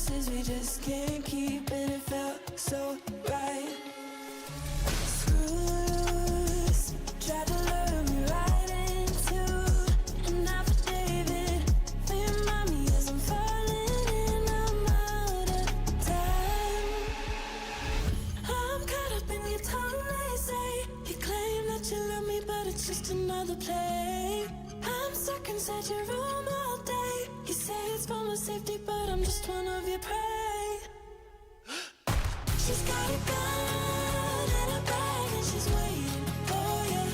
promises we just can't keep, and it felt so right. Screws tried to lure me right into an affidavit. Remind me as I'm falling and I'm out of time. I'm caught up in your tongue, they say. You claim that you love me, but it's just another play. I'm stuck inside your room all day. You say it's for my safety, but I'm just one of your prey. She's got a gun and a bag and she's waiting for you.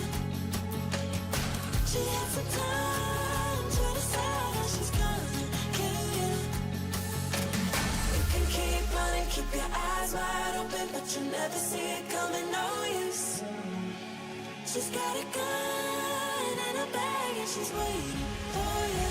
She has some time to decide how she's gonna kill you. You can keep running, keep your eyes wide open, but you'll never see it coming, no use. She's got a gun and a bag and she's waiting for you.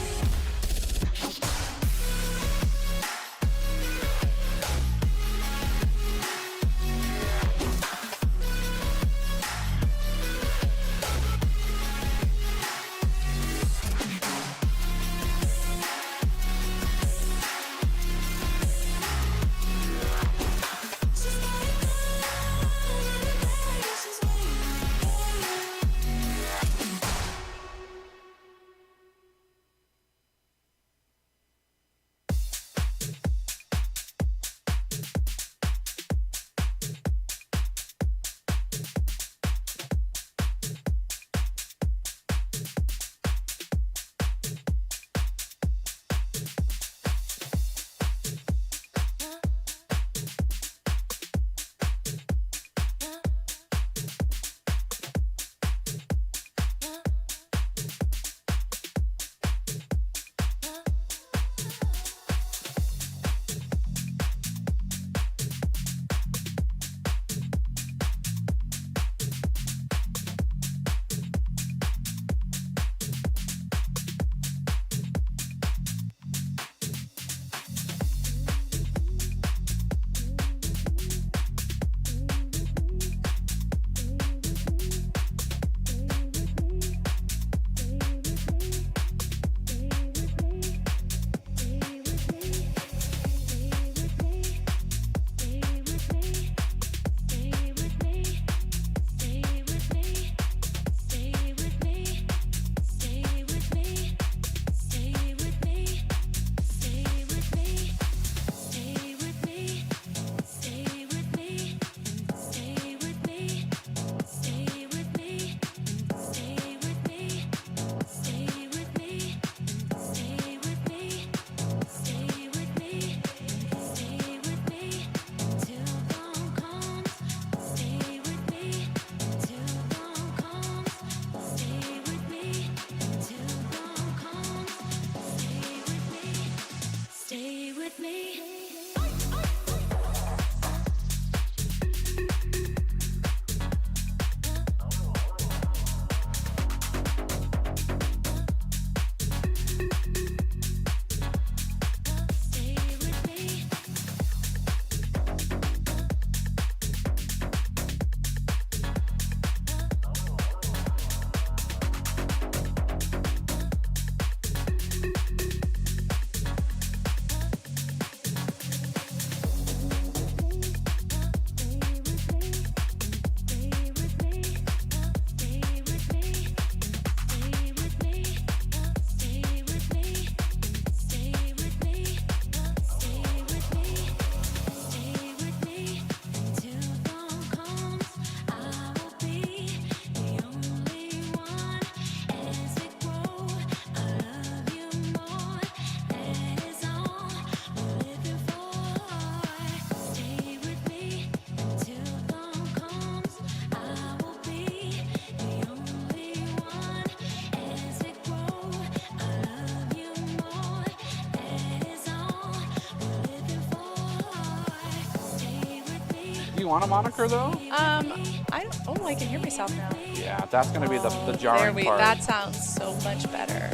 You want a moniker though? I can hear myself now. Yeah, that's gonna be the jarring part. That sounds so much better.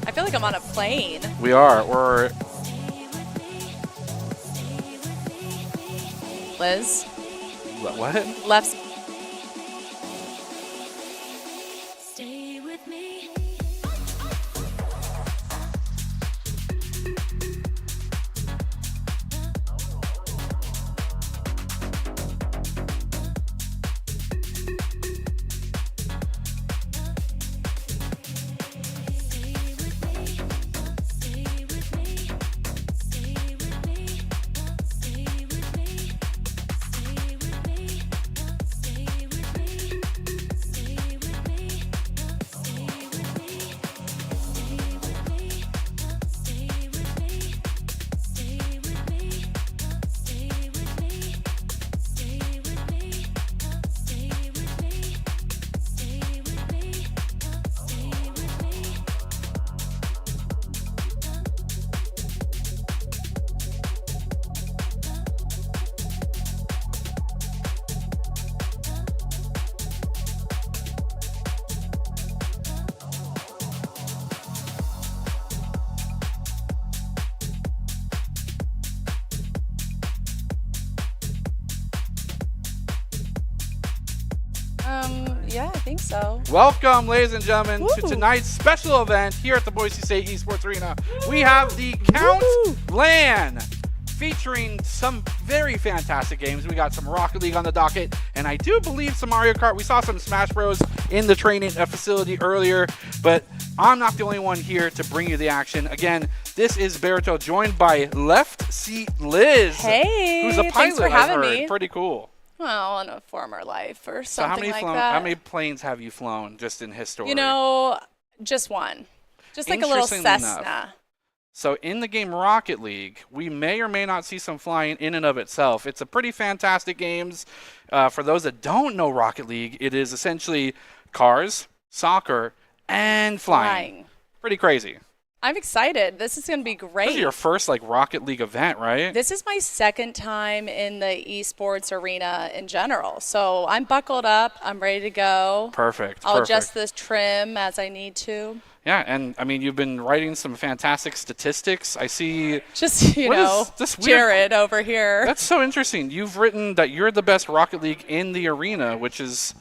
I feel like I'm on a plane. We are. We're. Liz. What? Left. Stay with me. Yeah, I think so. Welcome, ladies and gentlemen, to Woo. tonight's special event here at the Boise State Esports Arena. We have the Kount LAN, featuring some very fantastic games. We got some Rocket League on the docket, and I do believe some Mario Kart. We saw some Smash Bros in the training facility earlier, but I'm not the only one here to bring you the action. Again, this is Berto, joined by Left Seat Liz. Hey, who's a pilot, thanks for having I've heard. me. Pretty cool. Well, in a former life or So something like that. how many planes have you flown just in history? You know, just one. Just like a little Cessna. So in the game Rocket League, we may or may not see some flying in and of itself. It's a pretty fantastic game. For those that don't know Rocket League, it is essentially cars, soccer, and flying. Pretty crazy. I'm excited. This is going to be great. This is your first Rocket League event, right? This is my second time in the esports arena in general. So I'm buckled up. I'm ready to go. Perfect. I'll adjust this trim as I need to. Yeah, and I mean, you've been writing some fantastic statistics. I see. Just, you know, Jared over here. That's so interesting. You've written that you're the best Rocket League in the arena, which is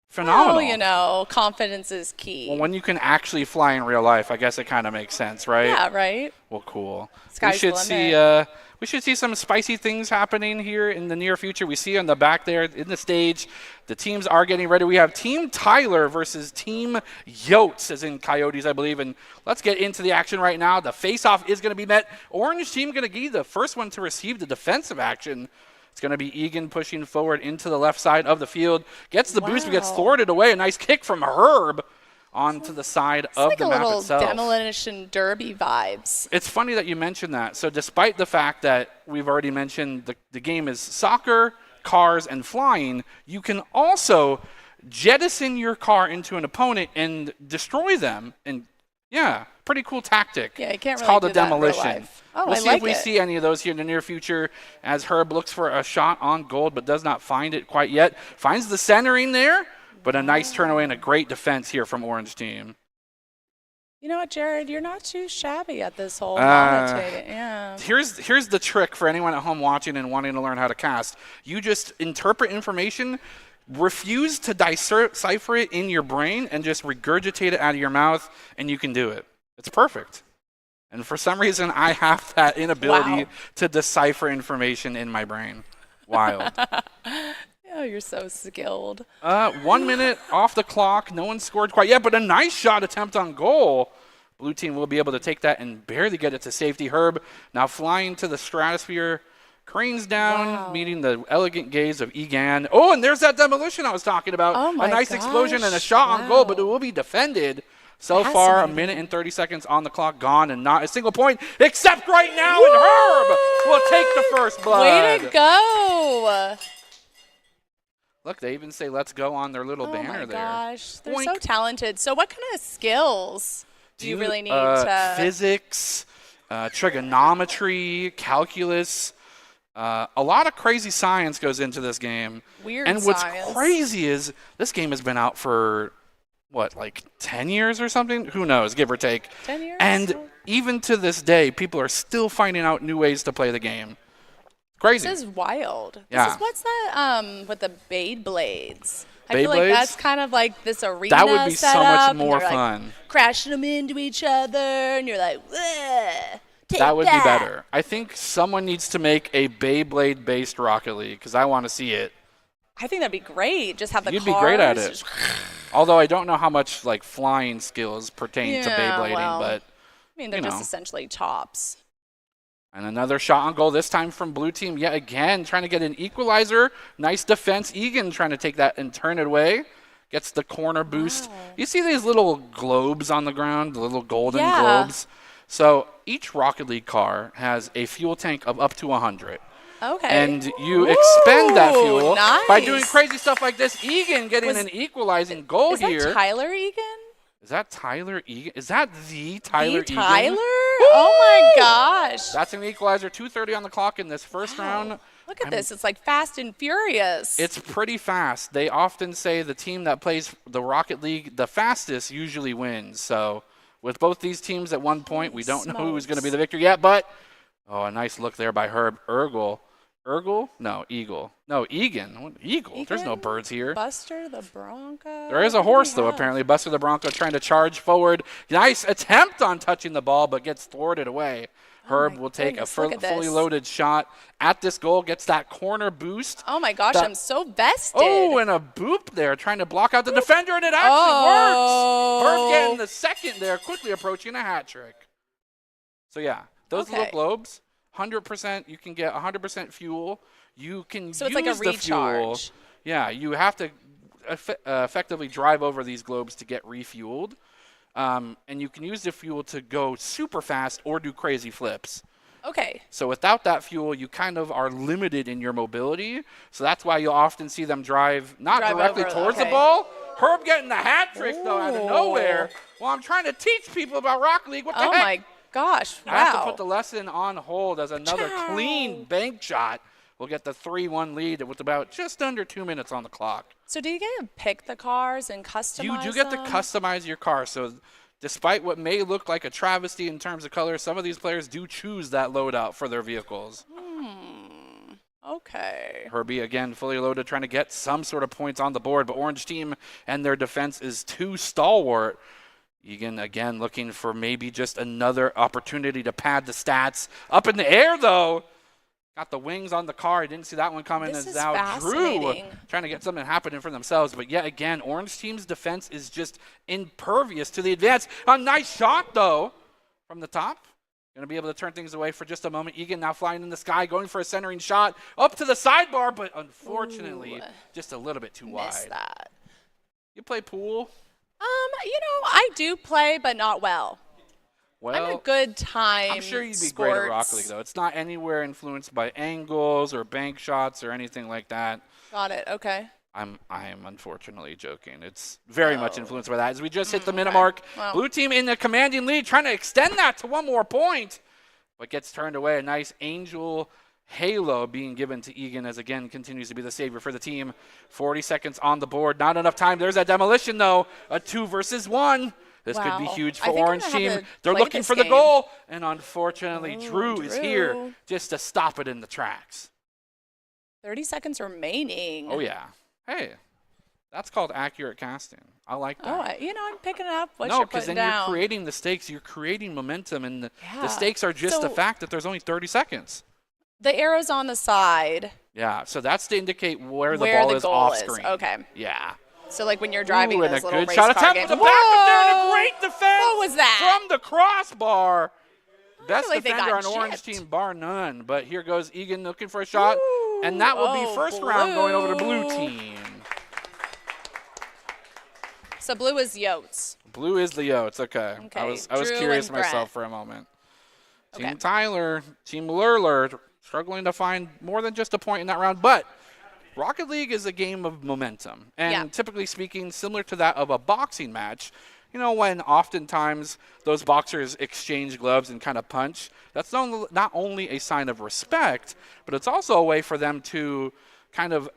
phenomenal. Well, you know, confidence is key. Well, when you can actually fly in real life, I guess it kind of makes sense, right? Yeah, right. Well, cool. Sky's the limit. We should see some spicy things happening here in the near future. We see on the back there in the stage, the teams are getting ready. We have Team Tyler versus Team Yotes, as in Coyotes, I believe. And let's get into the action right now. The face-off is going to be met. Orange team going to be the first one to receive the defensive action. It's going to be Egan pushing forward into the left side of the field. Gets the boost, but gets thwarted away. A nice kick from Herb onto the side of the map itself. It's like a little demolition derby vibes. It's funny that you mentioned that. So despite the fact that we've already mentioned the game is soccer, cars, and flying, you can also jettison your car into an opponent and destroy them. And yeah, pretty cool tactic. Yeah, you can't it's really called do a that in real demolition. life. Oh, we'll I see like if we it. see any of those here in the near future as Herb looks for a shot on gold but does not find it quite yet. Finds the centering there, but a nice turn away and a great defense here from Orange team. You know what, Jared? You're not too shabby at this whole monitoring. Yeah. Here's the trick for anyone at home watching and wanting to learn how to cast. You just interpret information, refuse to decipher it in your brain, and just regurgitate it out of your mouth, and you can do it. It's perfect. And for some reason, I have that inability to decipher information in my brain. Wild. Oh, you're so skilled. 1 minute off the clock. No one scored quite yet, but a nice shot attempt on goal. Blue team will be able to take that and barely get it to safety. Herb now flying to the stratosphere. Cranes down, meeting the elegant gaze of Egan. Oh, and there's that demolition I was talking about. Oh my a nice explosion and a shot on goal, but it will be defended. So far, a minute and 30 seconds on the clock gone and not a single point, except right now, and Herb will take the first blood. Way to go. Look, they even say let's go on their little banner there. Oh my gosh, they're Boink. so talented. So what kind of skills do you really need to? Physics, trigonometry, calculus. A lot of crazy science goes into this game. Weird and what's science. crazy is this game has been out for, what, like 10 years or something? Who knows, give or take. 10 years? And even to this day, people are still finding out new ways to play the game. Crazy. This is wild. Yeah. This is, what's that with the Beyblades? I feel like that's kind of like this arena That would be so much more like fun. Crashing them into each other, and you're like, take that would be better. I think someone needs to make a Beyblade-based Rocket League because I want to see it. I think that'd be great. Just have the You'd cars. be great at it. Although I don't know how much flying skills pertain to Beyblading, but I mean, they're just essentially tops. And another shot on goal, this time from blue team yet again, trying to get an equalizer. Nice defense. Egan trying to take that and turn it away. Gets the corner boost. Wow. You see these little globes on the ground, the little golden globes? So each Rocket League car has a fuel tank of up to 100. Okay. And you expend that fuel by doing nice. crazy stuff like this. Egan getting an equalizing goal here. Is that Tyler Egan? Is that Tyler Egan? Is that the Tyler Egan? Tyler? Oh my gosh. That's an equalizer. 2:30 on the clock in this first round. Look at this. It's like Fast and Furious. It's pretty fast. They often say the team that plays the Rocket League the fastest usually wins. So with both these teams at one point, we don't know who's going to be the victor yet. But, a nice look there by Herb Ergel. Urgle? No, Eagle. No, Egan. What, Eagle? There's no Egan? birds here. Buster the Bronco. There is a horse, though, apparently. Buster the Bronco trying to charge forward. Nice attempt on touching the ball, but gets thwarted away. Herb will take a fully loaded shot at this goal, gets that corner boost. Oh, my gosh, I'm so vested. Oh, and a boop there, trying to block out the defender, and it actually works. Herb getting the second there, quickly approaching a hat trick. So, yeah, those little globes, 100%, you can get 100% fuel. You can use it's like a the fuel. Yeah, you have to effectively drive over these globes to get refueled. And you can use the fuel to go super fast or do crazy flips. Okay. So without that fuel, you kind of are limited in your mobility. So that's why you'll often see them drive directly towards the ball. Herb getting the hat trick, though, out of nowhere. Well, I'm trying to teach people about Rocket League. What the heck? Oh, my gosh. Wow. I have to put the lesson on hold as another clean bank shot will get the 3-1 lead with about just under 2 minutes on the clock. So do you get to pick the cars and customize them? You do get to customize your car. So despite what may look like a travesty in terms of color, some of these players do choose that loadout for their vehicles. Okay. Herbie, again, fully loaded, trying to get some sort of points on the board, but Orange team and their defense is too stalwart. Egan, again, looking for maybe just another opportunity to pad the stats. Up in the air, though. Got the wings on the car. I didn't see that one coming. This is now Drew fascinating. trying to get something happening for themselves. But yet again, Orange team's defense is just impervious to the advance. A nice shot, though, from the top. Going to be able to turn things away for just a moment. Egan now flying in the sky, going for a centering shot. Up to the sidebar, but unfortunately, just a little bit too wide. Missed that. You play pool? I do play, but not well. Well, I'm a good time. I'm sure you'd be great at Rocket League, though. It's not anywhere influenced by angles or bank shots or anything like that. Got it. Okay. I am unfortunately joking. It's very much influenced by that. As we just hit the minute mark, Blue team in the commanding lead, trying to extend that to one more point, but gets turned away. A nice angel halo being given to Egan as, again, continues to be the savior for the team. 40 seconds on the board. Not enough time. There's that demolition, though. A 2 versus 1. This could be huge for Orange team. They're looking for the goal, and unfortunately, Drew is here just to stop it in the tracks. 30 seconds remaining. Oh, yeah. Hey, that's called accurate casting. I like that. Oh, I'm picking up what no, you're because putting then down. you're creating the stakes. You're creating momentum, and the stakes are just the fact that there's only 30 seconds. The arrow's on the side. Yeah, so that's to indicate where the ball is off screen. Okay. Yeah. So, like, when you're driving and those a little good race shot car attempt games. from the back up there, and a great defense. What was that? From the crossbar. Best like they defender on got Orange gypped. team, bar none. But here goes Egan looking for a shot, and that will be first round going over to Blue team. So blue is Yotes. Blue is the Yotes. Okay. I was Drew curious and Brett. myself for a moment. Okay. Team Tyler, Team Lurler, struggling to find more than just a point in that round, but Rocket League is a game of momentum, and typically speaking, similar to that of a boxing match. When oftentimes those boxers exchange gloves and kind of punch, that's not only a sign of respect, but it's also a way for them to kind of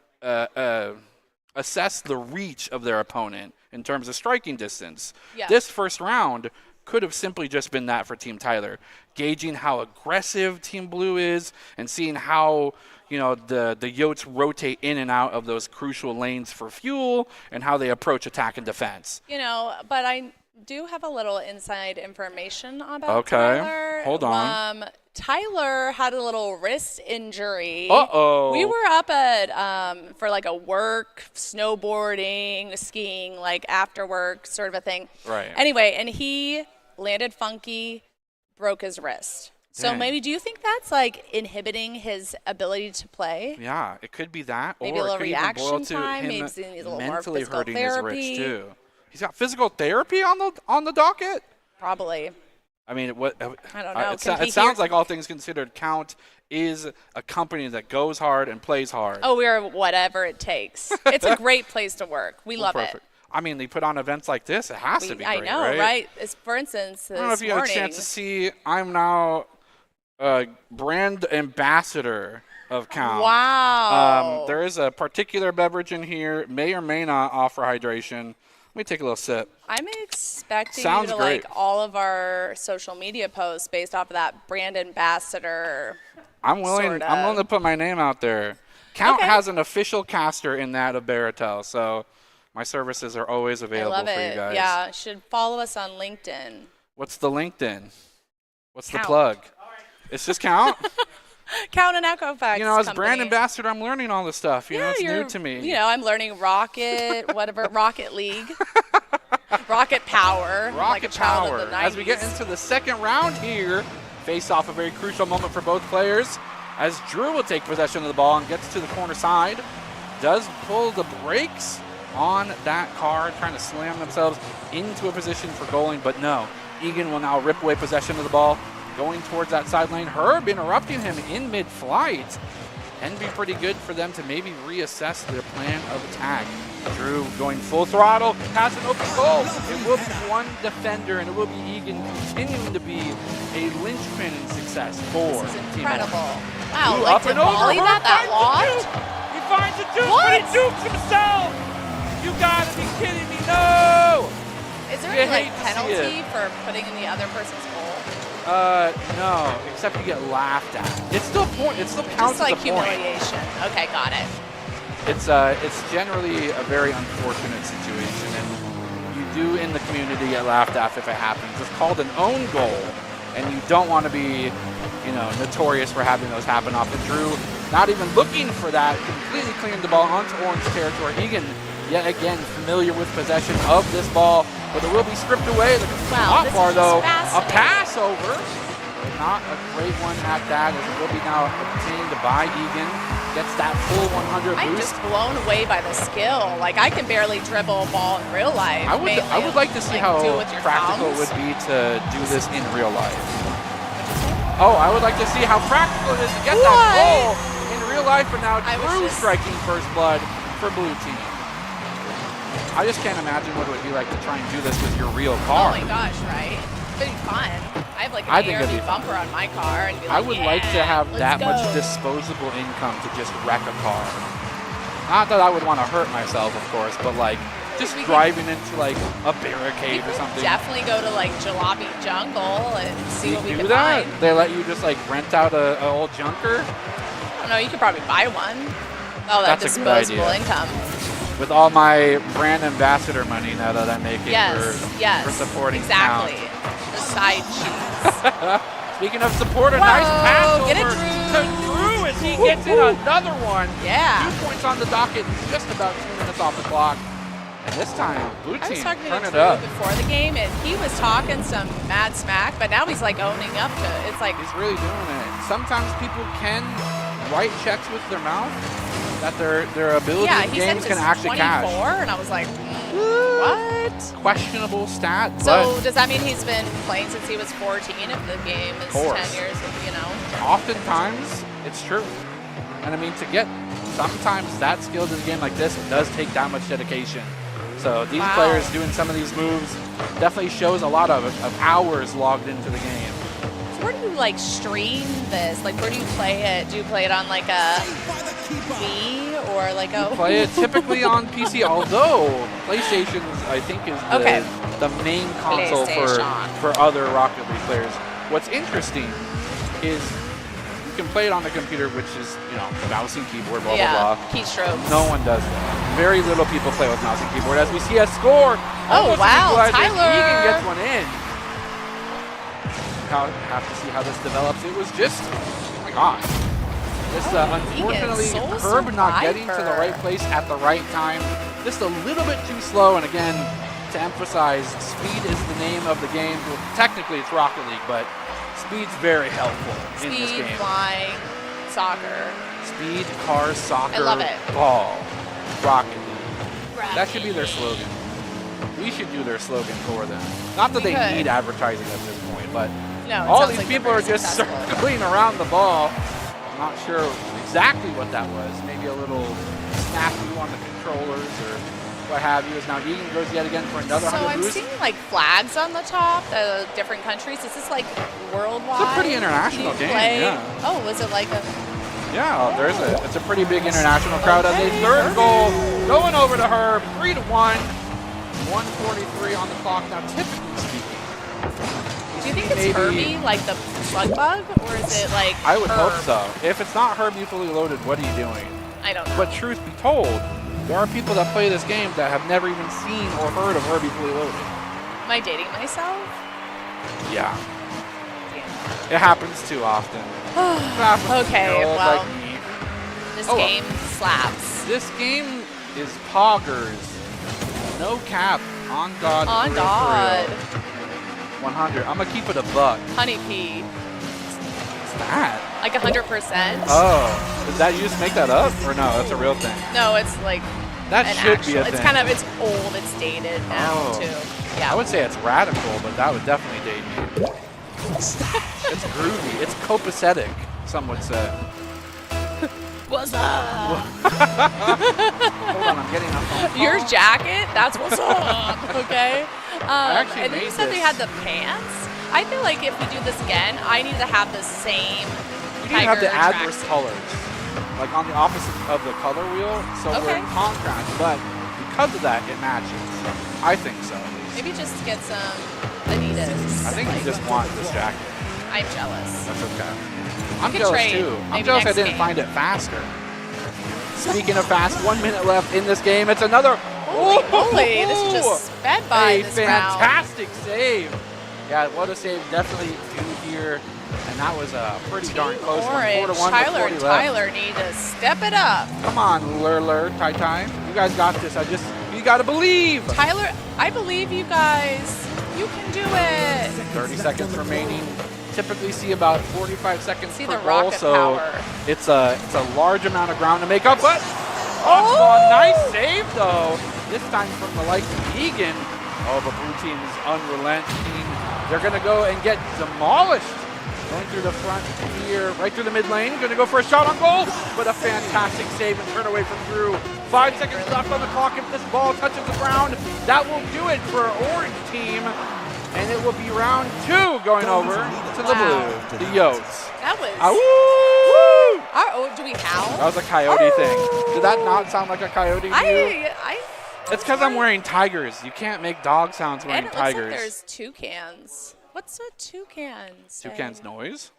assess the reach of their opponent in terms of striking distance. Yeah. This first round could have simply just been that for Team Tyler, gauging how aggressive Team Blue is and seeing how the Yotes rotate in and out of those crucial lanes for fuel and how they approach attack and defense. But I do have a little inside information about Tyler. Hold on. Tyler had a little wrist injury. Uh-oh. We were up at for like a work, snowboarding, skiing, like after work sort of a thing. Right. Anyway, and he landed funky, broke his wrist. So Dang. maybe, do you think that's like inhibiting his ability to play? Yeah, it could be that. Maybe or a little it could even boil reaction to time. him Maybe he needs a little more mentally physical hurting therapy. his wrist too. He's got physical therapy on the docket? Probably. I mean, what? I don't know. It sounds like, all things considered, Kount is a company that goes hard and plays hard. Oh, we're whatever it takes. It's a great place to work. We love Perfect. it. I mean, they put on events like this. It has to be great, I know, right? For instance, this I don't know if you had a chance to see. I'm now a brand ambassador of Kount. Wow. There is a particular beverage in here, may or may not offer hydration, Let me take a little sip. I'm expecting Sounds you to great. like all of our social media posts based off of that brand ambassador. I'm willing Sorta. to put my name out there. Kount Okay. has an official caster in that of Baratel, so my services are always I available love for it. you guys. Yeah, should follow us on LinkedIn. What's the LinkedIn? What's the Kount. plug? It's just Kount? Kount and Equifax. You know, as company. brand ambassador, I'm learning all this stuff. You know, it's new you're- to me. You know, I'm learning Rocket, whatever, Rocket League, Rocket Power. I'm like a Rocket child Power. of the 90s. As we get into the second round here, face off a very crucial moment for both players. As Drew will take possession of the ball and gets to the corner side, does pull the brakes on that car, trying to slam themselves into a position for goaling, but no. Egan will now rip away possession of the ball, going towards that sideline. Herb interrupting him in mid-flight. Can be pretty good for them to maybe reassess their plan of attack. Drew going full throttle, has an open goal. It will be one defender, and it will be Egan continuing to be a linchpin in success for This is Team incredible. Orange. Wow, Ooh, like up to and over. volley Herb that finds loft? the Duke. He finds a Duke, What? but he dukes himself. You gotta be kidding me, no! Is there You any like hate to see penalty for putting in the other person's goal? No, except you get laughed at. It's still point. It still counts Just like as a point. humiliation. Okay, got it. It's generally a very unfortunate situation, and you do in the community get laughed at if it happens. It's called an own goal, and you don't want to be, notorious for having those happen often. Drew, not even looking for that, completely clearing the ball onto Orange territory. Egan, yet again, familiar with possession of this ball, but it will be stripped away. Wow, Not this far is though. A fascinating. pass over. Not a great one at that, as it will be now obtained by Egan. Gets that full 100 I'm boost. just blown away by the skill. Like I can barely dribble a ball in real life. I would like to see how do it with your practical it thumbs. would be to do this in real life. Oh, I would like to see how practical it is to get that What? goal in real life, but now I was Drew just- striking first blood for blue team. I just can't imagine what it would be like to try and do this with your real Oh car. my gosh, right? It'd be fun. I have like I an think it'd be ARV fun. bumper on my car and be like, I would like to have let's that much go. disposable income to just wreck a car. Not that I would want to hurt myself, of course, but like just We could- driving into like a We barricade or could something. definitely go to like Jalopy Jungle and see You what we do can that? find. They let you just like rent out a old junker? I don't know. You could probably buy one. Oh, that That's a good disposable idea. income. With all my brand ambassador money now that I'm making Yes, for supporting exactly. Kount. The side cheeks. Speaking of support, a Whoa, nice pass get it, over Drew. to Drew as he gets in another one. Yeah. 2 points on the docket, just about 2 minutes off the clock. And this time, blue I was team talking to turn it Drew up. before the game, and he was talking some mad smack, but now he's like owning up to it. It's like, He's really doing it. Sometimes people can write checks with their mouth that their ability yeah, in he said games it can was actually 24, cash. and I I was like, what? Questionable stat, So but does that mean he's been playing since he was 14 if the game is 10 course. years, oftentimes it's true. And I mean, to get sometimes that skilled in a game like this, it does take that much dedication. So these Wow. players doing some of these moves definitely shows a lot of hours logged into the game. So where do you like stream this? Like where do you play it? Do you play it on like a Wii or like a Play it typically on PC, although PlayStation, I think, is the main console PlayStation. for other Rocket League players. What's interesting is you can play it on the computer, which is, mouse and keyboard, blah, yeah, blah, blah. keystrokes. No one does that. Very little people play with mouse and keyboard. As we see a score. Oh, almost wow, equalizing. Tyler. Egan gets one in. Now, have to see how this develops. It was just, oh my gosh. This, unfortunately, Egan, Soul Herb not getting to the Survivor. right place at the right time. Just a little bit too slow. And again, to emphasize, speed is the name of the game. Well, technically, it's Rocket League, but speed's very helpful in this Speed, game. flying, soccer. Speed, cars, soccer, I love it. ball, Rocket League. That should be their slogan. We should do their slogan for them. Not that We they could. need advertising at this point, but No, it all sounds these like they're people are very just successful. circling around the ball. I'm not sure exactly what that was. Maybe a little snafu on the controllers or what have you. As now Egan goes yet again for another So 100 I'm boost. seeing like flags on the top, the different countries. Is this like worldwide? It's a pretty international Can you game, play- yeah. Oh, was it like a? Yeah, it's a pretty big international crowd. As a third goal going over to Herb, 3-1. 1:43 on the clock now, typically speaking. Do you think it's Herbie, like the slug bug, or is it like I would hope Herb? so. If it's not Herbie Fully Loaded, what are you doing? I don't know. But truth be told, there are people that play this game that have never even seen or heard of Herbie Fully Loaded. Am I dating myself? Yeah, Damn. it happens too often. It happens to Okay, girls well, like me. this Oh, game slaps. This game is poggers. No cap. On God. On for real, God. for real. 100. I'm going to keep it a buck. Honey pea. What's that? Like 100%? Oh. Did that you just make that up? Or no, that's a real thing. No, it's like That an should actual, be a it's thing. kind of, it's old, it's dated now Oh. too. Yeah. I would say it's radical, but that would definitely date me. It's groovy. It's copacetic, some would say. What's up? Hold on, I'm getting a phone call. Your jacket? That's what's up. Okay. actually And then you made said they this. had the pants. I feel like if we do this again, I need to have the same You need to have the tiger adverse tracksuit. colors, like on the opposite of the color wheel, so we're Okay. in contrast. But because of that, it matches. I think so. At least. Maybe just get some Adidas. I think you just want this jacket. I'm jealous. That's okay. I'm could jealous trade, too. I'm maybe jealous I next didn't game. find it faster. Speaking of fast, 1 minute left in this game. It's another. Holy moly, this is just sped by a this round. fantastic save. Yeah, what a save. Definitely due here. And that was a pretty darn close one. Orange, 4-1 with Tyler 40 and left. Tyler need to step it up. Come on, Lur, Tai Tai. You guys got this. You got to believe. Tyler, I believe you guys. You can do it. 30 seconds remaining. Typically see about 45 seconds See per the goal, rocket so power. it's a large amount of ground to make up. But oh, nice save though. This time from the likes of Egan. Oh, the blue team is unrelenting. They're gonna go and get demolished. Going through the front here, right through the mid lane. Gonna go for a shot on goal, but a fantastic save and turn away from Drew. 5 seconds left on the clock. If this ball touches the ground, that will do it for Orange team. And it will be round 2 going over to the blue, the Yotes. That was. Woo! Oh, do we howl? That was a coyote thing. Did that not sound like a coyote to you? I. It's because I'm wearing tigers. You can't make dog sounds And wearing it looks like tigers. there's toucans. What's a toucan say? Toucan's noise?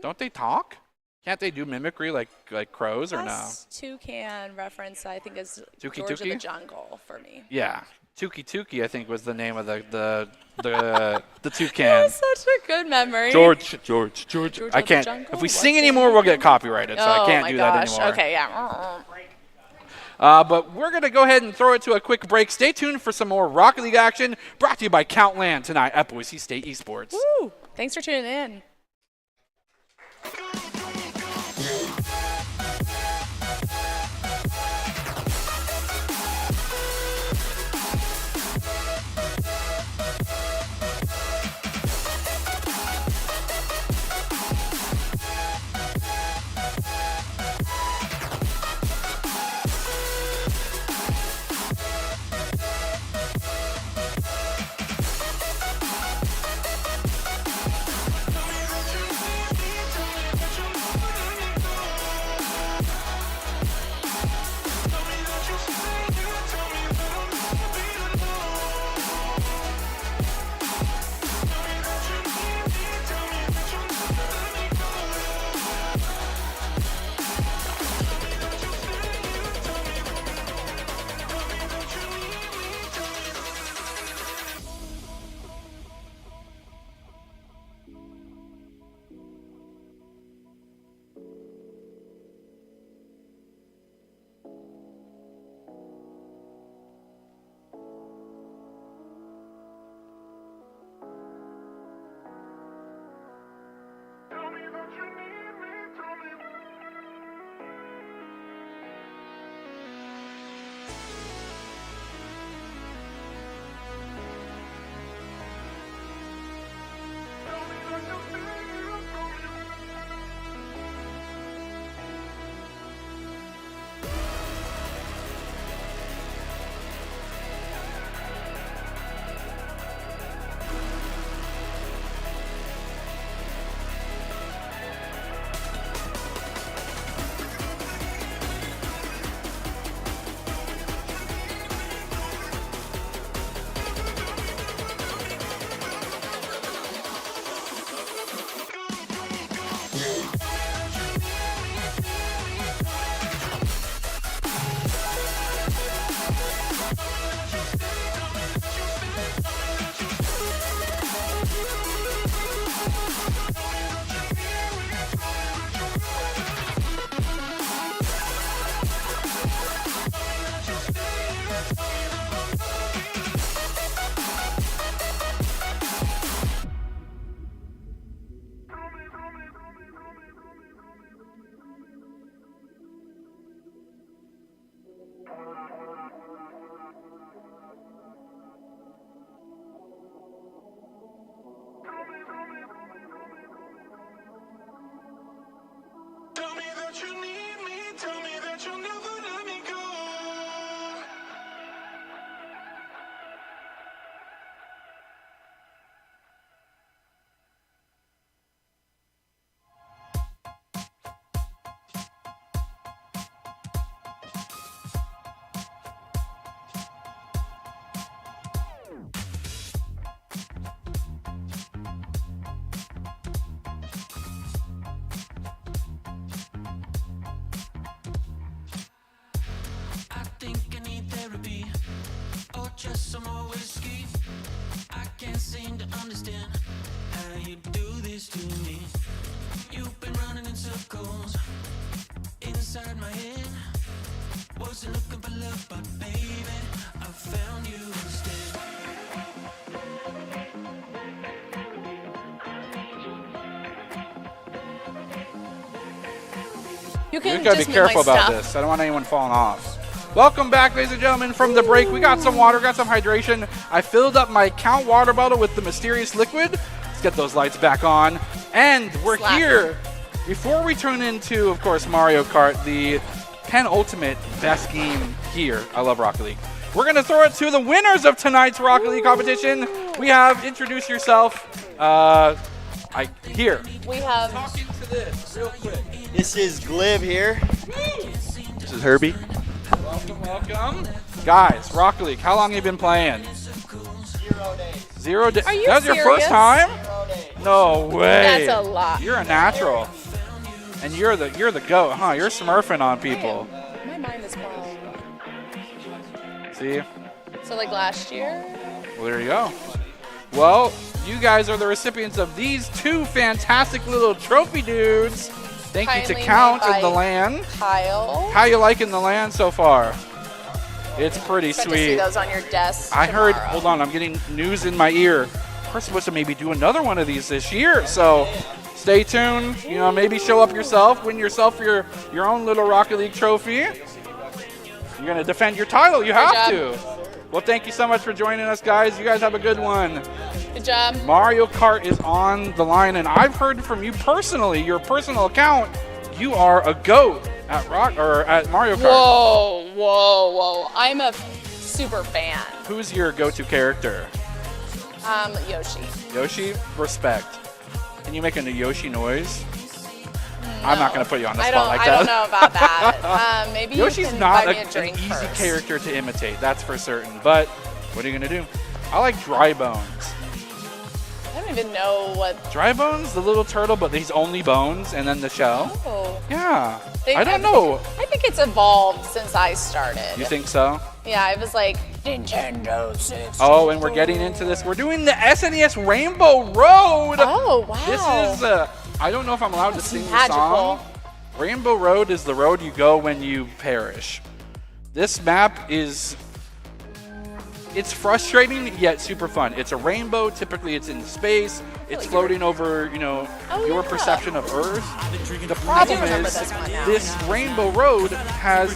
Don't they talk? Can't they do mimicry like crows or no? Best toucan reference I think is Tuki George of the Tuki? Jungle for me. Yeah. Tuki Tuki, I think, was the name of the toucan. That's such a good memory. George. George I of the can't. Jungle? If we What's sing it? anymore, we'll get copyrighted, so Oh I can't my do gosh. that anymore. Okay, yeah. But we're going to go ahead and throw it to a quick break. Stay tuned for some more Rocket League action brought to you by Kount Land tonight at Boise State Esports. Woo! Thanks for tuning in. some more whiskey. I can't seem to understand how you do this to me. You've been running in circles inside my head. Wasn't looking for love, but baby, I found you instead. You You can gotta be just move careful my about stuff. this. I don't want anyone falling off. Welcome back, ladies and gentlemen, from the break. We got some water, got some hydration. I filled up my Kount water bottle with the mysterious liquid. Let's get those lights back on. And we're Slap. here. Before we turn into, of course, Mario Kart, the penultimate best game here. I love Rocket League. We're going to throw it to the winners of tonight's Rocket League competition. We have, introduce yourself. Here. We have Talking to this real quick. This is Glib here. This is Herbie. Welcome, welcome. Guys, Rocket League, how long have you been playing? 0 days. 0 days. Are you That's your serious? first time? 0 days. No way. That's a lot. You're a natural. And you're the GOAT, huh? You're smurfing on people. My mind is blown. See? So like last year? Well, there you go. Well, you guys are the recipients of these two fantastic little trophy dudes. Thank you to Kindly Kount made and the by Lan. Kyle. How you liking the Lan so far? It's pretty Expect to see sweet. those on your desk I heard, tomorrow. hold on, I'm getting news in my ear. We're supposed to maybe do another one of these this year, so stay tuned. You know, maybe show up yourself, win yourself your own little Rocket League trophy. You're going to defend your title. You have job. to. Well, thank you so much for joining us, guys. You guys have a good one. Good job. Mario Kart is on the line, and I've heard from you personally, your personal account, you are a GOAT at Mario Kart. Whoa, whoa, whoa. I'm a super fan. Who's your go-to character? Yoshi. Yoshi, respect. Can you make a Yoshi noise? I'm not going to put you on the spot like I that. don't know about that. Maybe Yoshi's you can not buy me a an drink easy first. character to imitate, that's for certain. But what are you going to do? I like Dry Bones. I don't even know what. Dry Bones, the little turtle, but he's only bones and then the shell. Oh. Yeah. I don't know. I think it's evolved since I started. You think so? Yeah, I was like Nintendo 6. Oh, and we're getting into this. We're doing the SNES Rainbow Road. Oh, wow. This is, I don't know if I'm allowed to sing the magical. song. Rainbow Road is the road you go when you perish. This map is, it's frustrating yet super fun. It's a rainbow. Typically, it's in space. It's floating over, you know, Oh, your yeah. perception of Earth. The problem remember is this one now. this Rainbow Road has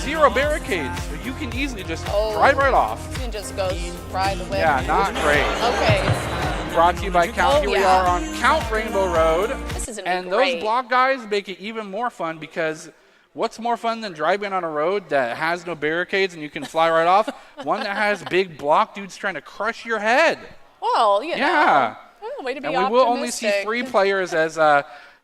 0 barricades. So you can easily just drive right off. You can just go ride the whip. Yeah, not great. Okay. Brought to you by Kount. Oh, Here we yeah. are on Kount Rainbow Road. This is gonna be And great. those block guys make it even more fun because what's more fun than driving on a road that has no barricades and you can fly right off? One that has big block dudes trying to crush your head. Well, you Yeah. know. Oh, way to be And we will only see optimistic. 3 players as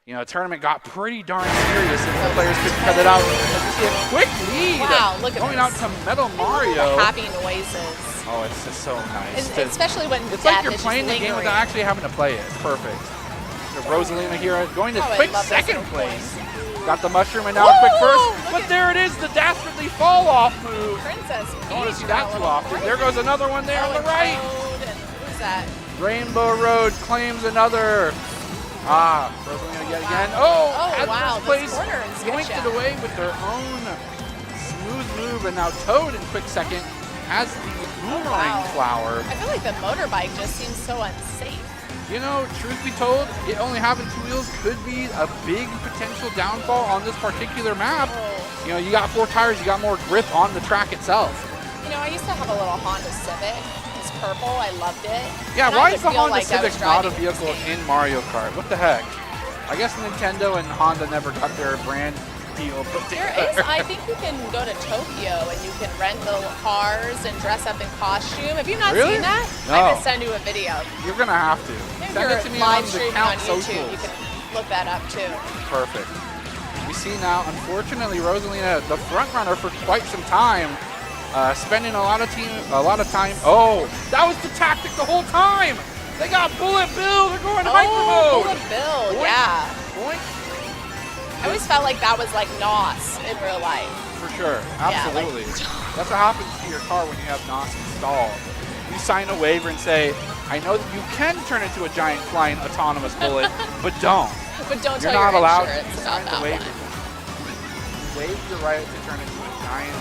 you know, the tournament got pretty darn serious and the players couldn't cut it out. You see a quick lead Wow, look at going this. out to Metal The Mario. happy noises. Oh, it's just so nice. And especially when It's death like you're is playing the just game lingering. without actually having to play it. It's perfect. The Rosalina here going to Oh, I quick love those second little place. coins. Got the mushroom and now a quick Woo! first. Look But at- there it is, the dastardly fall off move. Princess Peach. I don't want to see got that a too little often. There goes another one there on the right. Toad and who's that? Rainbow Road claims another. Rosalina yet again. Oh, Oh, at wow, first this place, corner is yoinked sketchy. it away with their own smooth move. And now Toad in quick second has the boomerang wow. flower. I feel like the motorbike just seems so unsafe. You know, truth be told, it only having 2 wheels could be a big potential downfall on this particular map. Oh. You know, you got 4 tires, you got more grip on the track itself. You know, I used to have a little Honda Civic. It's purple. I loved it. Yeah, And I why could is the feel Honda like I was Civic not a driving this vehicle game. in Mario Kart? What the heck? I guess Nintendo and Honda never got their brand deal put There together. is. I think you can go to Tokyo and you can rent the cars and dress up in costume. Have you not Really? seen that? No. I'm gonna send you a video. You're going to have to. If Send you're it to me on live the streaming Kount on YouTube, socials. you can look that up too. Perfect. We see now, unfortunately, Rosalina, the front runner for quite some time, spending a lot of time. Oh, that was the tactic the whole time. They got Bullet Bill. They're going hyper Oh, mode. Bullet Bill, Boink. yeah. Boink. I always felt like that was like NOS in real life. For sure, Yeah, like- absolutely. That's what happens to your car when you have NOS installed. You sign a waiver and say, I know that you can turn into a giant flying autonomous bullet, but don't. But don't You're tell not your allowed insurance to about sign the that waiver. one. Waive your right to turn into a giant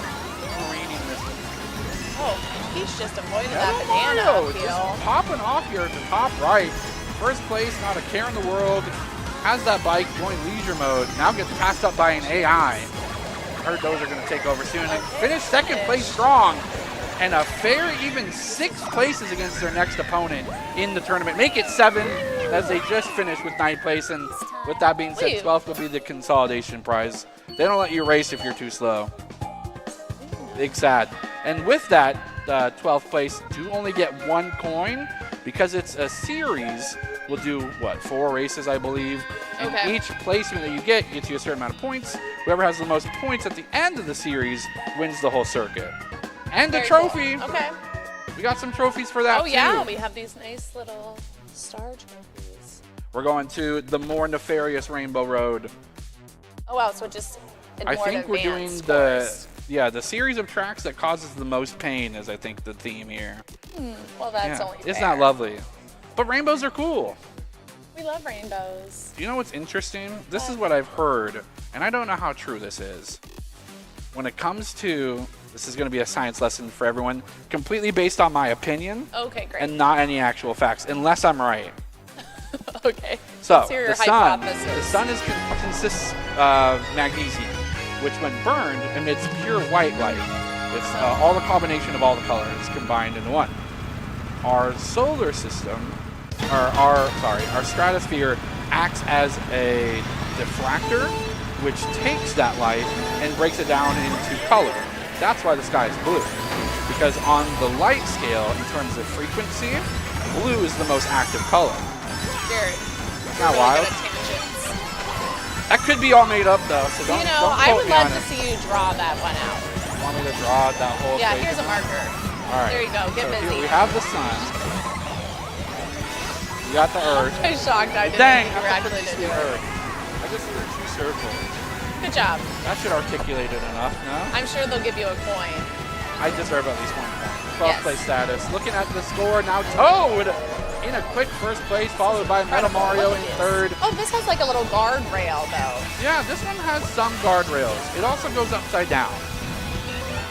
careening missile. Oh, he's just avoiding Yeah, that banana Mario, appeal. just popping off here at the top right. First place, not a care in the world. Has that bike going leisure mode. Now gets passed up by an AI. Heard those are going to take over soon. And finish second place strong. And a fair even 6 places against their next opponent in the tournament. Make it 7 as they just finished with 9th place. And with that being said, Wait. 12th will be the consolidation prize. They don't let you race if you're too slow. Big sad. And with that 12th place, do only get 1 coin because it's a series. We'll do, what, 4 races, I believe. And Okay. each placement that you get gets you a certain amount of points. Whoever has the most points at the end of the series wins the whole circuit. And a Very cool. trophy. Okay. We got some trophies for that, Oh yeah, too. we have these nice little star trophies. We're going to the more nefarious Rainbow Road. Oh wow, so just in I more think we're doing advanced the course. the series of tracks that causes the most pain is I think the theme here. Well, that's Yeah, only it's fair. not lovely. But rainbows are cool. We love rainbows. You know what's interesting? This is what I've heard, and I don't know how true this is. When it comes to, this is going to be a science lesson for everyone, completely based on my opinion Okay, great. and not any actual facts, unless I'm right. Okay. So Let's hear your the sun hypothesis. consists of magnesium, which when burned emits pure white light. It's all the combination of all the colors combined into one. Our solar system, or our stratosphere acts as a diffractor, which takes that light and breaks it down into color. That's why the sky is blue. Because on the light scale, in terms of frequency, blue is the most active color. Jared, Isn't you're that really wild? good at tangents. That could be all made up though, so don't, You know, don't I quote would me love on to it. see you draw that one out. Want me to draw that whole Yeah, thing? here's a marker. All right. There you go. Get so busy. Here we have the sun. We got the Earth. I'm shocked I didn't Dang, think you were that's a actually pretty to do sweet it. Earth. I just drew 2 circles. Good job. That should articulate it enough, no? I'm sure they'll give you a coin. I deserve at least 1 point. 12th Yes. place status. Looking at the score now, Toad in a quick first place, followed by Meta Mario Look in at this. third. Oh, this has like a little guardrail though. Yeah, this one has some guardrails. It also goes upside down.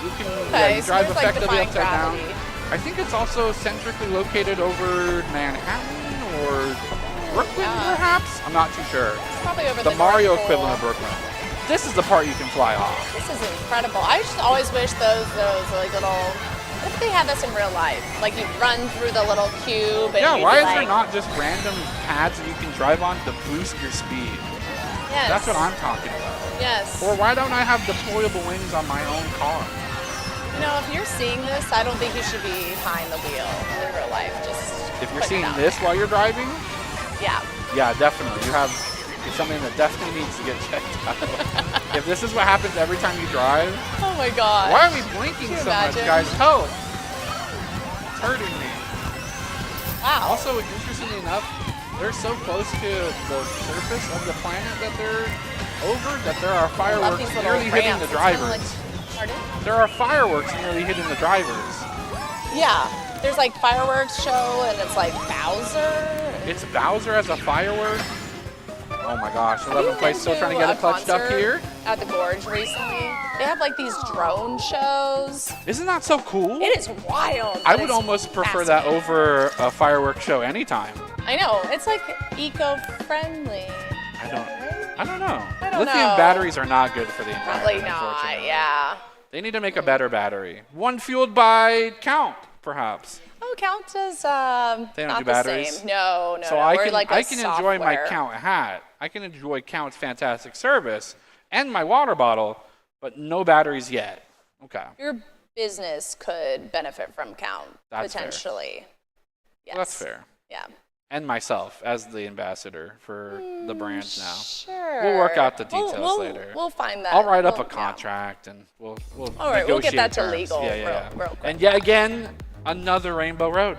You can Okay, you so drive there's, like, effectively defying upside down. gravity. I think it's also centrically located over Manhattan or Brooklyn, Yeah. perhaps? I'm not too sure. It's probably over The the Mario North equivalent of Pole. Brooklyn. This is the part you can fly off. This is incredible. I just always wish those like little. What if they had this in real life? Like you run through the little cube and Yeah, you'd why be is there like, not just random pads that you can drive on to boost your speed? Yes. That's what I'm talking about. Yes. Or why don't I have deployable wings on my own car? You know, if you're seeing this, I don't think you should be behind the wheel in real life. Just If you're putting it seeing out this there. while you're driving, Yeah. yeah, definitely. It's something that definitely needs to get checked out. If this is what happens every time you drive, Oh my god. why are we blinking Can you so much, imagine? guys? Help! It's hurting me. Wow. Also, interestingly enough, they're so close to the surface of the planet that they're over that there are I love fireworks these little nearly hitting ramps. the It's kinda drivers. like- pardon? There are fireworks nearly hitting the drivers. Yeah. There's like fireworks show and it's like Bowser. It's Bowser as a firework. Oh my gosh, Have you 11th place, been still trying to get it clutched up concert here. At the Gorge recently. They have like these drone shows. Isn't that so cool? It is wild. I but would it's almost prefer that fascinating. over a fireworks show anytime. I know. It's like eco-friendly. I don't know. I don't Lithium know. batteries are not good for the environment. Probably not. unfortunately. Yeah. They need to make a better battery. One fueled by Kount, perhaps. Oh, Kount is They don't not do the batteries? same. No. So no. I We're can like a I can enjoy my software. Kount hat. I can enjoy Kount's fantastic service and my water bottle, but no batteries yet. Okay. Your business could benefit from Kount That's fair. potentially. Yes. Well, that's fair. Yeah. And myself as the ambassador for the brand now. Sure. We'll work out the details We'll- later. We'll find that. I'll write up a We'll- yeah. contract and we'll All right, we'll get negotiate that to terms. legal Yeah. real quick. And yet again, another Rainbow Road.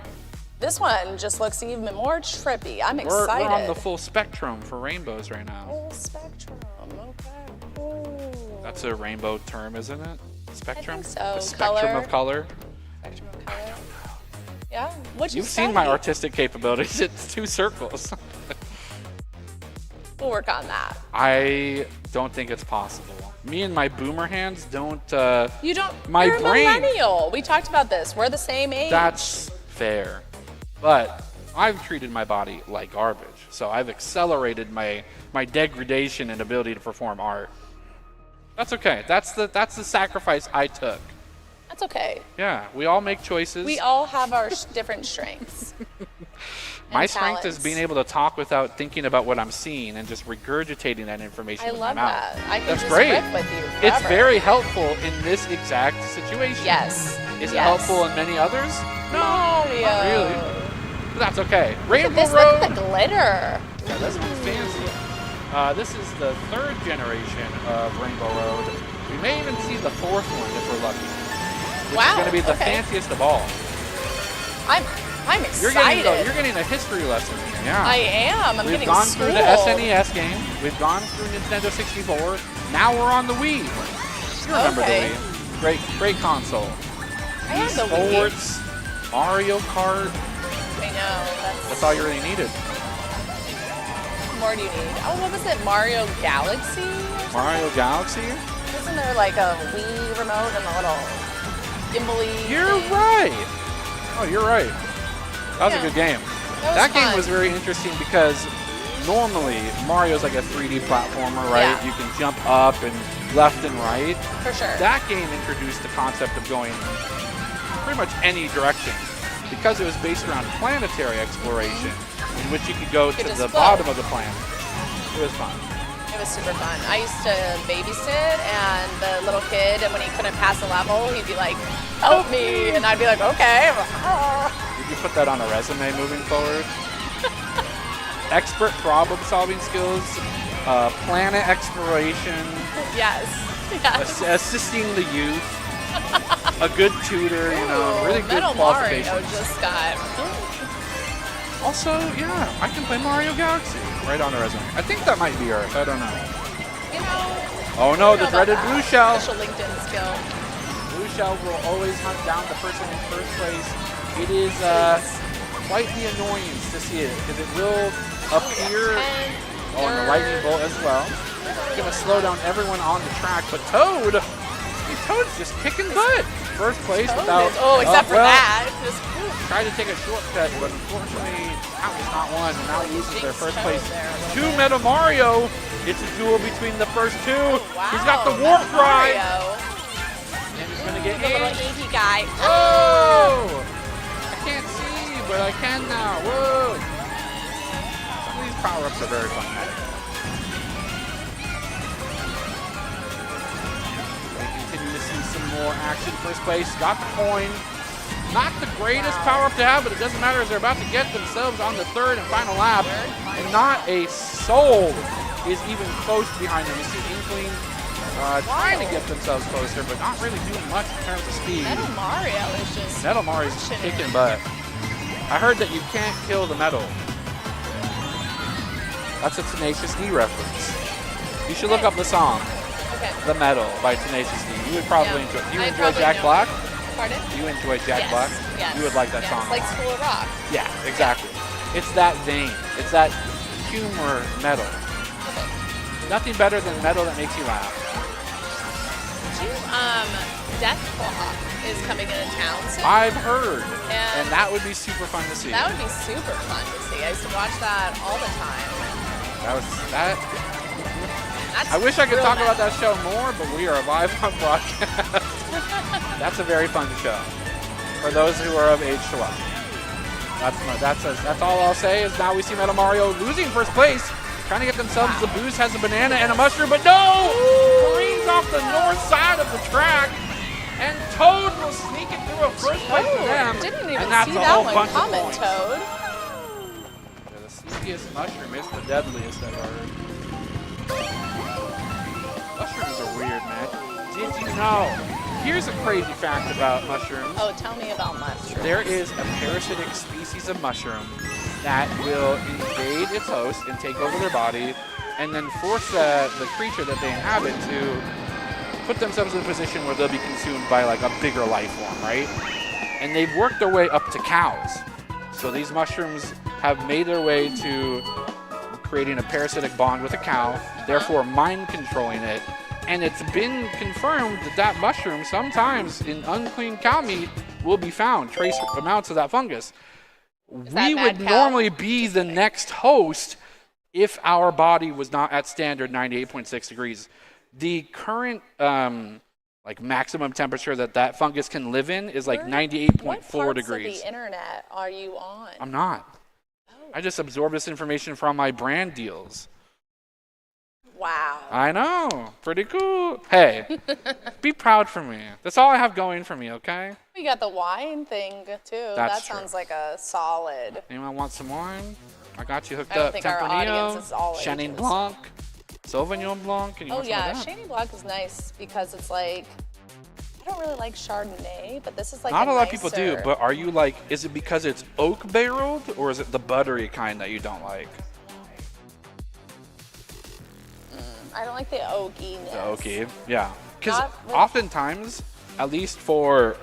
This one just looks even more trippy. I'm We're excited. on the full spectrum for rainbows right now. Full spectrum. That's a rainbow term, isn't it? Spectrum? I think so. The spectrum of color? Spectrum of color. Yeah. What'd you You've seen my study? artistic capabilities. It's 2 circles. We'll work on that. I don't think it's possible. Me and my boomer hands don't. You don't. My you're brain- a millennial. We talked about this. We're the same age. That's fair. But I've treated my body like garbage. So I've accelerated my degradation and ability to perform art. That's okay. That's the sacrifice I took. That's okay. Yeah, we all make choices. We all have our different strengths. My and strength is talents. being able to talk without thinking about what I'm seeing and just regurgitating that information I with love my mouth. that. I can That's just great. rip with you It's forever. very helpful in this exact situation. Yes. Is it Yes. helpful in many others? No, Mario. not really. But that's okay. Look at Rainbow this. Road. Look at the glitter. Yeah, this one's fancy. This is the 3rd generation of Rainbow Road. We may even see the 4th one if we're lucky. Which is Wow, going to be the okay. fanciest of all. I'm You're excited. getting a history lesson here. Yeah. I am. I'm We've getting gone schooled. through the SNES game. We've gone through Nintendo 64. Now we're on the Wii. You remember Okay. the Wii? Great console. I have the Wii. Sports, Mario Kart. I know. That's all you really needed. What more do you need? Oh, what was it? Mario Galaxy? or something? Mario Galaxy. Isn't there like a Wii remote and a little gimbally? You're thing? right. Oh, you're right. That was a Yeah. good game. That was game fun. was very interesting because normally Mario's like a 3D platformer, right? Yeah. You can jump up and left and right. For sure. That game introduced the concept of going pretty much any direction because it was based around planetary exploration in which you could go could to just the float. bottom of the planet. It was fun. It was super fun. I used to babysit, and the little kid, and when he couldn't pass a level, he'd be like, "Help me!" And I'd be like, "Okay." Did you put that on a resume moving forward? Expert problem-solving skills, planet exploration, Yes. Yes. assisting the youth, a good tutor, really good Metal Mario qualifications. just got. Also, yeah, I can play Mario Galaxy right on the resume. I think that might be Earth. I don't know. You know. Oh no, I don't the know dreaded about blue that. shell. Official LinkedIn skill. Blue shell will always hunt down the person in first place. It is quite the annoyance to see it because it will appear on the lightning bolt as well. It's gonna slow down everyone on the track, but Toad's just kicking butt. First place without. Except for well, that. Just, tried to take a shortcut, but unfortunately, Kount was not one, and now loses their jinxed first Toad place there a little to bit. Metal Mario. It's a duel between the first two. wow. He's got the warp Metal drive, Mario. and he's gonna get The little hit. inky guy. Oh! I can't see, but I can now. Whoa! Some of these power-ups are very fun. We continue to see some more action. First place, got the coin. Not the greatest power-up to have, but it doesn't matter as they're about to get themselves on the 3rd and final lap. And not a soul is even close behind them. You see Inkling trying to get themselves closer, but not really doing much in terms of speed. Metal Mario is just. Metal Mario's crushing it. kicking butt. I heard that you can't kill the metal. That's a Tenacious D reference. You should look up the song, Okay. The Metal by Tenacious D. You would probably enjoy. Do you I enjoy probably Jack know. Black? Pardon? Do you enjoy Jack Yes. Black? Yes. You would like that yes. song a Like lot. School of Rock. Yeah, exactly. It's that vein. It's that humor metal. Nothing better than metal that makes you laugh. Deathclaw is coming into town soon. I've heard, And and that would be super fun to see. That would be super fun to see. I used to watch that all the time. That. That's I wish I could real talk about metal. that show more, but we are live on broadcast. That's a very fun show for those who are of age to watch. That's all I'll say. Is now we see Metal Mario losing first place, trying to get themselves. The Boost has a banana and a mushroom, but no! Careens off the north side of the track, and Toad will sneak it through a first place for them. Didn't even and that's see a that whole one bunch of coming, points. Toad. Yeah, the sneakiest mushroom is the deadliest I've heard. Mushrooms are weird, man. Did you know? Here's a crazy fact about mushrooms. Oh, tell me about mushrooms. There is a parasitic species of mushroom that will invade its host and take over their body and then force the creature that they inhabit to put themselves in a position where they'll be consumed by like a bigger life form, right? And they've worked their way up to cows. So these mushrooms have made their way to creating a parasitic bond with a cow, therefore mind controlling it. And it's been confirmed that that mushroom sometimes in unclean cow meat will be found, trace amounts of that fungus. We would normally be the next host if our body was not at standard 98.6 degrees. The current like maximum temperature that fungus can live in is like 98.4 What parts degrees. of the internet are you on? I'm not. I just absorb this information from my brand deals. Wow. I know. Pretty cool. Hey, be proud for me. That's all I have going for me, okay? We got the wine thing too. That sounds like a solid. Anyone want some wine? I got you hooked I don't up. think our audience is all Chenin ages. Blanc, Sauvignon Blanc. Can you Oh want some yeah, of that? Chenin Blanc is nice because it's like, I don't really like Chardonnay, but this is like Not a lot of nicer. people do, but are you like, is it because it's oak barreled or is it the buttery kind that you don't like? I don't like the oakiness. The oaky, yeah. Because Not with- oftentimes, at least for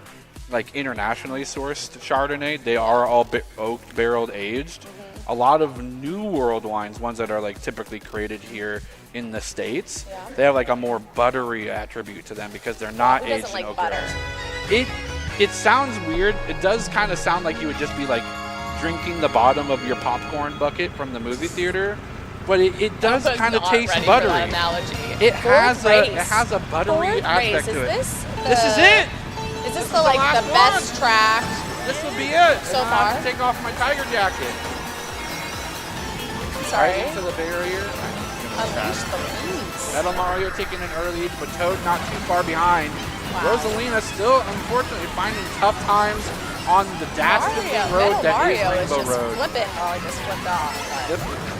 like internationally sourced Chardonnay, they are all oak barreled aged. A lot of New World wines, ones that are like typically created here in the States, they have like a more buttery attribute to them because they're not Who aged doesn't in like oak butter? barrels. It sounds weird. It does kind of sound like you would just be like drinking the bottom of your popcorn bucket from the movie theater, but it does kind of taste buttery. It has a buttery aspect to it. This is it. Is this is the the like last the best one. track? This will be it. So And I have far? to take off my tiger jacket. Sorry. Right into the barrier. Unleash the beast. Metal Mario taking an early lead, but Toad not too far behind. Wow. Rosalina still, unfortunately, finding tough times on the dastardly Mario, road Metal that Mario is is Rainbow just Road. flipping. Oh, I just flipped off.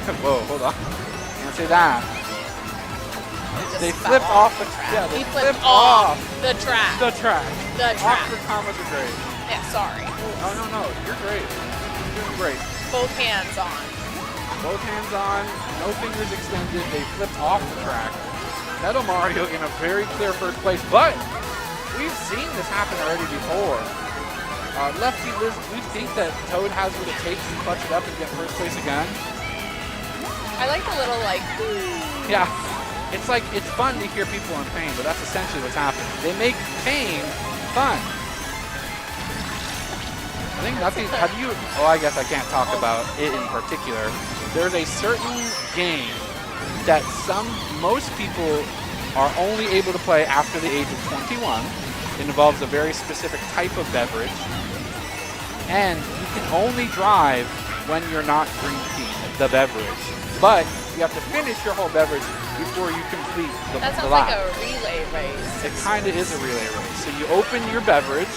but Whoa, hold on. Can't say that. it just They fell flipped off the track. yeah, they He flipped flipped off off the track. the track. The Off track. the commas are great. Yeah, sorry. Oh no, you're great. You're doing great. Both hands on. Both hands on, no fingers extended. They flipped off the track. Metal Mario in a very clear first place, but we've seen this happen already before. Lefty Liz, we think that Toad has what it takes to clutch it up and get first place again. I like the little like. Yeah, it's like, it's fun to hear people in pain, but that's essentially what's happening. They make pain fun. I think nothing, have you, oh, I guess I can't talk about it in particular. There's a certain game that most people are only able to play after the age of 21. It involves a very specific type of beverage. And you can only drive when you're not drinking the beverage. But you have to finish your whole beverage before you complete the That sounds lap. like a relay race. It kind of is a relay race. So you open your beverage,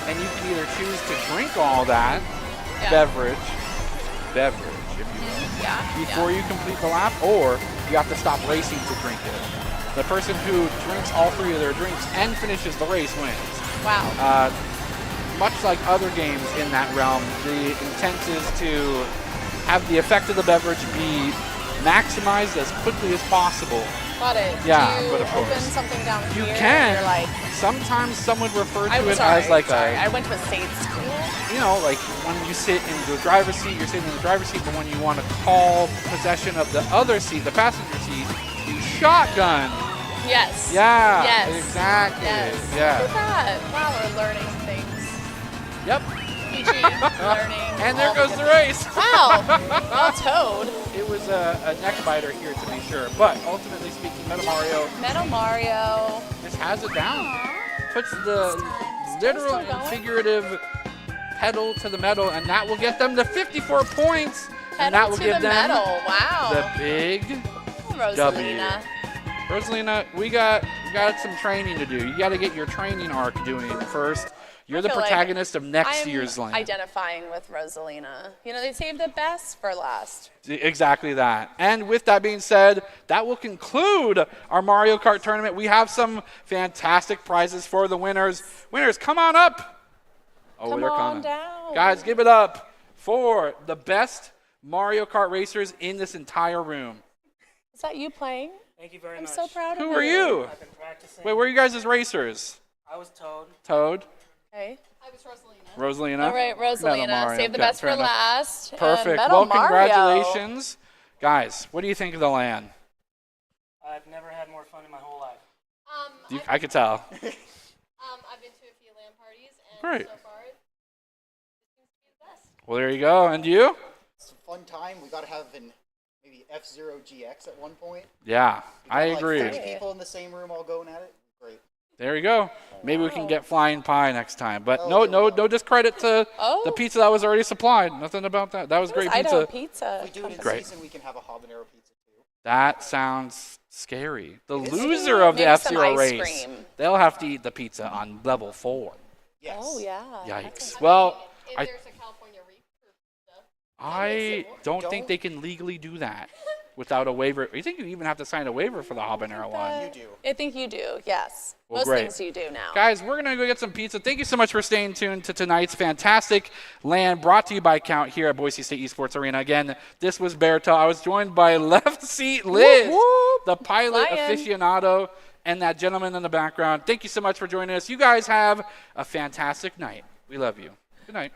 and you can either choose to drink all that beverage, if you will, before you complete the lap, or you have to stop racing to drink it. The person who drinks all three of their drinks and finishes the race wins. Wow. Much like other games in that realm, the intent is to have the effect of the beverage be maximized as quickly as possible. Got it. Yeah, Do you but of course. open something down You here? can. And you're like, Sometimes someone refer to I'm it sorry, as like sorry. I a, went to a state school. you know, like when you sit in the driver's seat, you're sitting in the driver's seat, but when you want to call possession of the other seat, the passenger seat, you shotgun. Yes. Yeah, Yes. exactly. Yes. Yeah. Look at that. Wow, we're learning things. Yep. PG, learning. And there all goes the race. Wow. Well, Toad. It was a neck biter here to be sure, but ultimately speaking, Metal Mario Metal Mario. just has it down. Puts the literal Still and going? figurative pedal to the metal, and that will get them to 54 points. And that Pedal will to give the them metal. Wow. the big Rosalina. Rosalina, we got some training to do. You got to get your training arc doing first. You're the feel like protagonist of next I'm year's Land. identifying with Rosalina. You know, they saved the best for last. Exactly that. And with that being said, that will conclude our Mario Kart tournament. We have some fantastic prizes for the winners. Winners, come on up. Oh, Come they're on coming. down. Guys, give it up for the best Mario Kart racers in this entire room. Is that you playing? Thank you very I'm much. so proud of you. Who are you? I've been practicing. Wait, where are you guys as racers? I was Toad. Toad? Okay. Rosalina? All right, Metal Rosalina. Mario. Save the Okay, best fair for enough. last. and Perfect. Metal Well, Mario. congratulations. Guys, what do you think of the LAN? I've never had more fun in my whole life. I could tell. I've been to a few LAN parties, and Great. so far it seems to be the best. Well, there you go. And you? It's a fun time. We got to have maybe F-Zero GX at one point. Yeah, I Like agree. 30 people in the same room all going at it. Great. There you go. Maybe we can get flying pie next time. But Oh, no discredit to Oh. the pizza that was already supplied. Nothing about that. That was great Idaho pizza. pizza. If we do it in Great. season, we can have a habanero pizza too. That sounds scary. The It is loser of the Maybe some F-Zero ice race, cream. they'll have to eat the pizza on level 4. Yes. Oh, yeah. Yikes. Well, If I- there's a California Reap for pizza, I don't think Don't- they can legally do that without a waiver. You think you even have to sign a waiver for the habanero one? You do. I think you do, yes. Well, Most great. things you do now. Guys, we're going to go get some pizza. Thank you so much for staying tuned to tonight's fantastic LAN brought to you by Kount here at Boise State Esports Arena. Again, this was Berto. I was joined by Left Seat Liz, Whoop, whoop. the pilot Flying. aficionado, and that gentleman in the background. Thank you so much for joining us. You guys have a fantastic night. We love you. Good night.